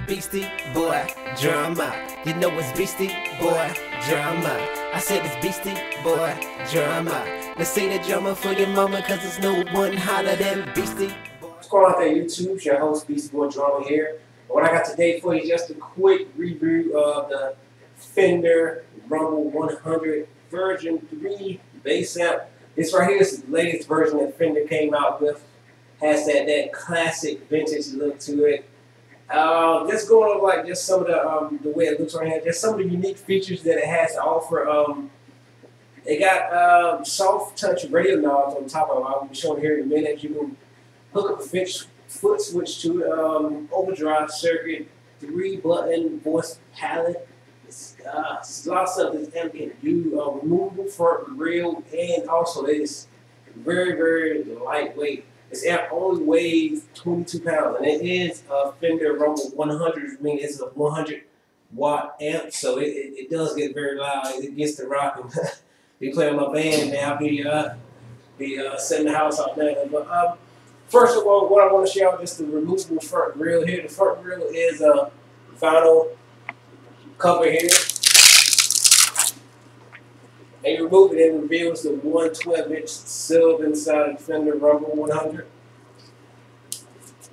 Beastie boy drama. You know it's Beastie boy drama. I said it's Beastie boy drama. Let's say the drama for your mama, cause there's no one hotter than Beastie. What's going on there, YouTube? It's your host, Beastie Boy Drama here. And what I got today for you is just a quick review of the Fender Rumble 100 version 3 bass amp. This right here is the latest version that Fender came out with. Has that classic vintage look to it. Just going over like just some of the way it looks right here. Just some of the unique features that it has to offer. It got soft touch radio knobs on top of it. I'll be showing here in a minute. You can hook up a foot switch to it. Overdrive circuit, 3-button voice palette. It's a lot of stuff this amp can do. Removable front grill, and also it's very lightweight. This amp only weighs 22 pounds, and it is a Fender Rumble 100. I mean, it's a 100-watt amp, so it does get very loud. It gets to rocking. Be playing my band, man. I'll be setting the house out there. But first of all, what I want to show you is the removable front grill here. The front grill is a vinyl cover here. And you remove it, and it reveals the 112-inch silv inside the Fender Rumble 100. And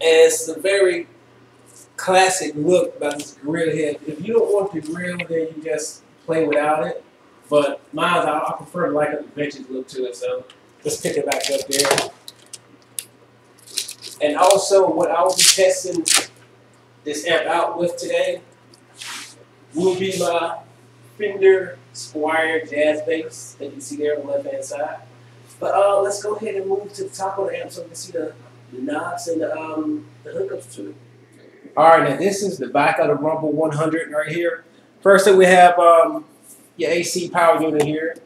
it's a very classic look about this grill here. If you don't want the grill, then you just play without it. But mine, I prefer like a vintage look to it, so let's pick it back up there. And also, what I will be testing this amp out with today will be my Fender Squire jazz bass that you can see there on the left hand side. But let's go ahead and move to the top of the amp so we can see the knobs and the hookups to it. Alright, now this is the back of the Rumble 100 right here. First thing we have your AC power unit here,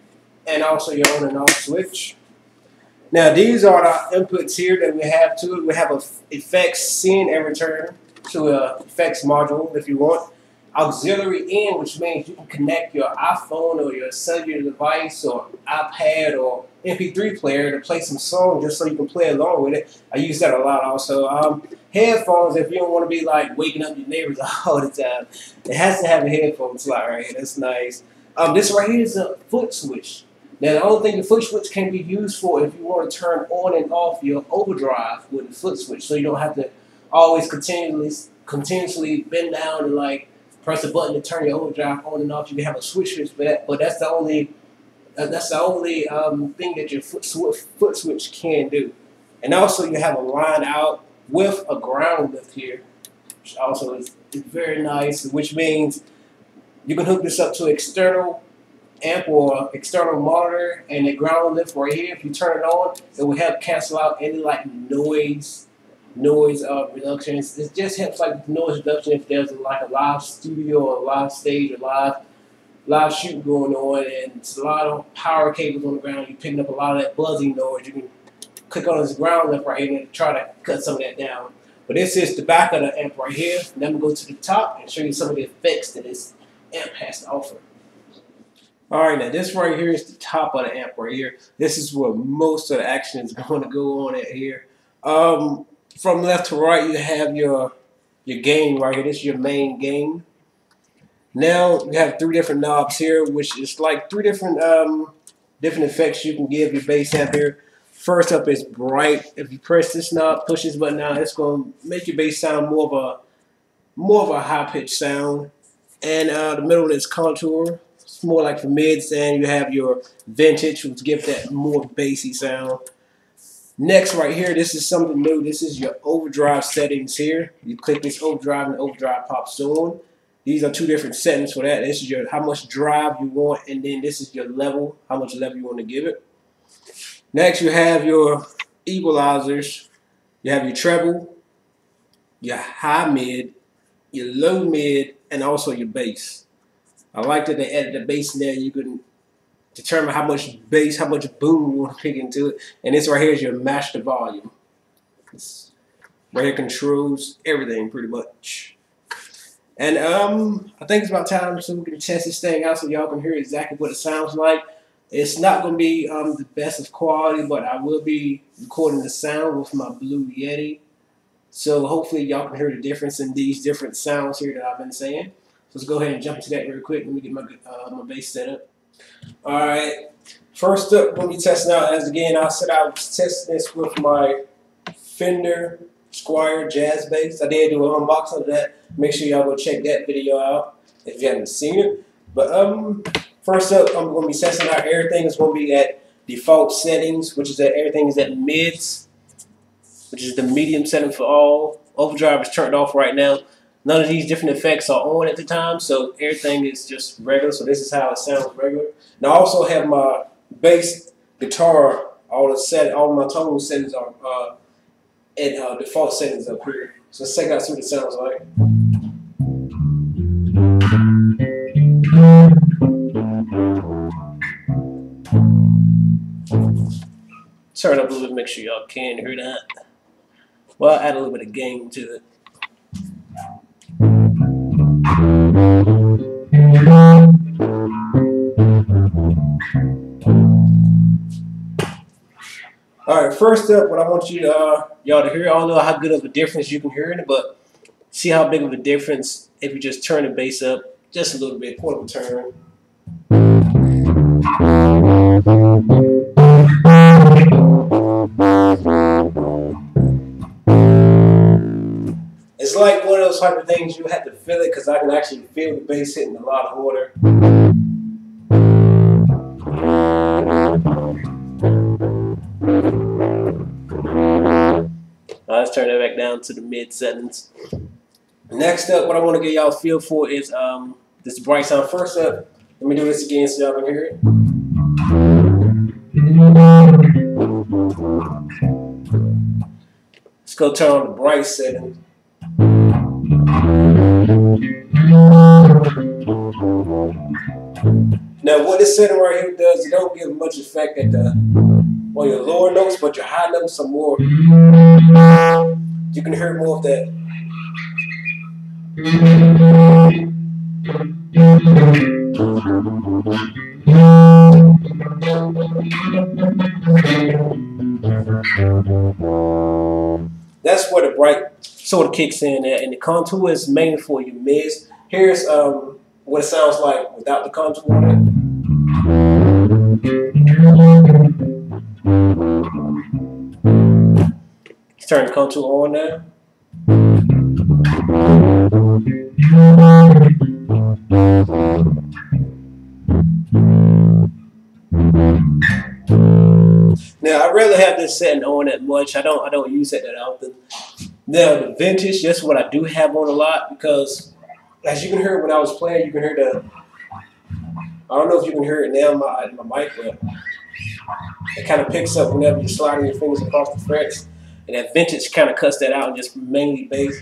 and also your on and off switch. Now these are the inputs here that we have to it. We have a effects send and return to a effects module if you want. Auxiliary in, which means you can connect your iPhone or your cellular device or iPad or MP3 player to play some songs just so you can play along with it. I use that a lot also. Headphones, if you don't want to be like waking up your neighbors all the time. It has to have a headphone slot right here. That's nice. This right here is a foot switch. Now the only thing the foot switch can be used for if you want to turn on and off your overdrive with the foot switch, so you don't have to always continuously bend down and like press a button to turn your overdrive on and off. You can have a switch for that, but that's the only thing that your foot switch can do. And also you have a line out with a ground lift here, which also is very nice, which means you can hook this up to external amp or external monitor, and the ground lift right here, if you turn it on, it will help cancel out any like noise reduction. It just helps like noise reduction if there's like a live studio or a live stage or live shoot going on, and it's a lot of power cables on the ground. You're picking up a lot of that buzzing noise. You can click on this ground lift right here and try to cut some of that down. But this is the back of the amp right here. Then I'm going to go to the top and show you some of the effects that this amp has to offer. Alright, now this right here is the top of the amp right here. This is where most of the action is going to go on at here. From left to right, you have your gain right here. This is your main gain. Now you have 3 different knobs here, which is like 3 different effects you can give your bass amp here. First up is bright. If you press this knob, push this button down, it's going to make your bass sound more of a high pitched sound. And the middle is contour. It's more like for mids, and you have your vintage, which gives that more bassy sound. Next, right here, this is something new. This is your overdrive settings here. You click this overdrive, and the overdrive pops on. These are 2 different settings for that. This is your how much drive you want, and then this is your level, how much level you want to give it. Next, you have your equalizers. You have your treble, your high mid, your low mid, and also your bass. I like that they added the bass in there. You can determine how much bass, how much boom you want to pick into it. And this right here is your master volume. This right here controls everything pretty much. And I think it's about time so we can test this thing out so y'all can hear exactly what it sounds like. It's not going to be the best of quality, but I will be recording the sound with my Blue Yeti. So hopefully y'all can hear the difference in these different sounds here that I've been saying. So let's go ahead and jump into that real quick. Let me get my bass set up. All right. First up, we'll be testing out, as again I said, I was testing this with my Fender Squire Jazz Bass. I did do an unboxing of that. Make sure y'all go check that video out if you haven't seen it. But first up, I'm going to be testing out everything is going to be at default settings, which is that everything is at mids, which is the medium setting for all. Overdrive is turned off right now. None of these different effects are on at the time, so everything is just regular. So this is how it sounds regular. And I also have my bass guitar, all my tone settings are at default settings up here. So let's check out see what it sounds like. Turn up a little bit, make sure y'all can hear that. Well, I'll add a little bit of gain to it. Alright, first up, what I want you to, y'all to hear, I don't know how good of a difference you can hear in it, but see how big of a difference if you just turn the bass up just a little bit, quarter of a turn. It's like one of those type of things you have to feel it because I can actually feel the bass hitting a lot harder. Let's turn that back down to the mid settings. Next up, what I want to get y'all a feel for is this bright sound. First up, let me do this again so y'all can hear it. Let's go turn on the bright setting. Now what this setting right here does, it don't give much effect at the your lower notes, but your high notes are more. You can hear more of that. That's where the bright sort of kicks in at, and the contour is mainly for your mids. Here's what it sounds like without the contour on it. Let's turn the contour on now. Now I rarely have this setting on that much. I don't use it that often. Now the vintage, that's what I do have on a lot because as you can hear when I was playing, you can hear the. I don't know if you can hear it now in my mic, but it kind of picks up whenever you're sliding your fingers across the frets, and that vintage kind of cuts that out and just mainly bass.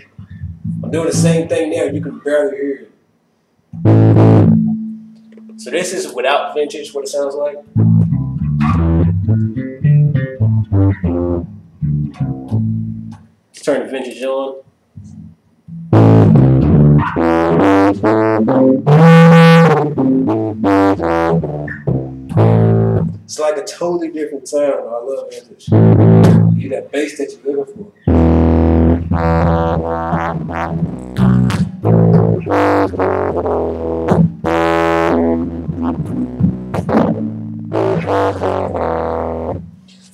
I'm doing the same thing now. You can barely hear it. So this is without vintage, what it sounds like. Let's turn the vintage on. It's like a totally different sound. I love vintage. You get that bass that you're looking for.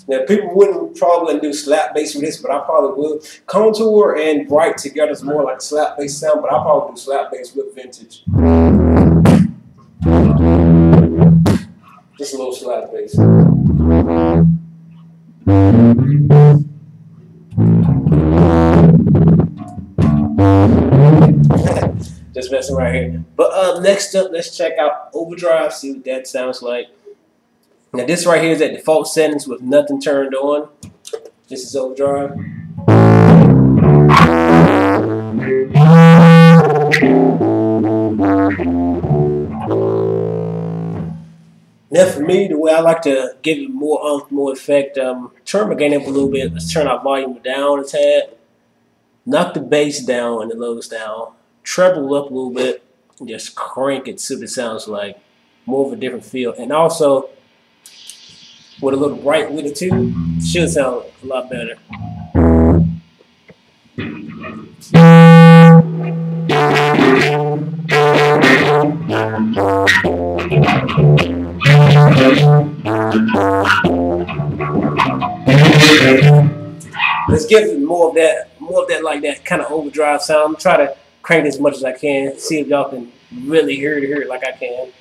Now, people wouldn't probably do slap bass with this, but I probably would. Contour and bright together is more like slap bass sound, but I probably do slap bass with vintage. Just a little slap bass. Just messing right here. But next up, let's check out overdrive, see what that sounds like. Now this right here is at default settings with nothing turned on. This is overdrive. Now for me, the way I like to give it more more effect, turn my gain up a little bit. Let's turn our volume down a tad. Knock the bass down and the lows down. Treble up a little bit. And just crank it, see what it sounds like. More of a different feel. And also, with a little bright with it too, should sound a lot better. Let's give it more of that like that kind of overdrive sound. Try to crank it as much as I can. See if y'all can really hear it like I can.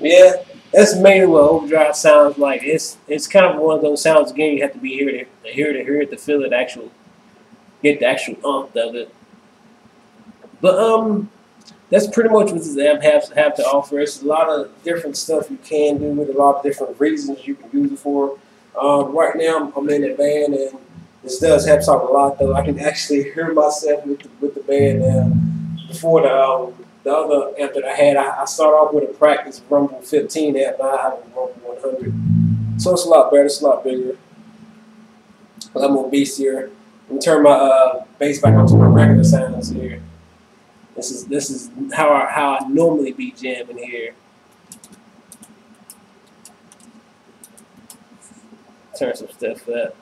Yeah, that's mainly what overdrive sounds like. It's kind of one of those sounds again. You have to be here to hear it to feel it get the actual umph of it. But that's pretty much what this amp have to offer. It's a lot of different stuff you can do with a lot of different reasons you can use it for. Right now I'm in a band and this does help out a lot though. I can actually hear myself with the band now. Before the other amp that I had, I started off with a practice Rumble 15 amp. Now I have a Rumble 100. So it's a lot better. It's a lot bigger. A lot more beastier. Let me turn my bass back onto my regular sounds here. This is how I normally be jamming here. Turn some stuff up.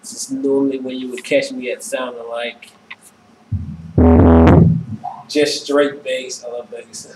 This is normally when you would catch me at sounding like just straight bass. I love bass.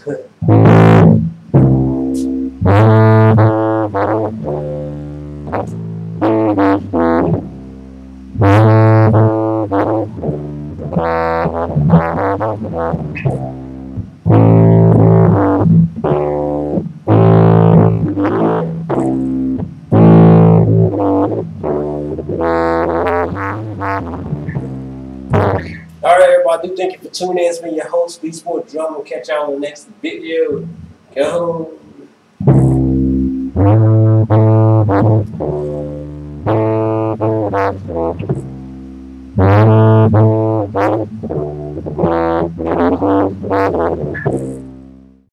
Alright, everybody, thank you for tuning in. It's been your host, Beast Boy Drum. We'll catch y'all on the next video. Go home.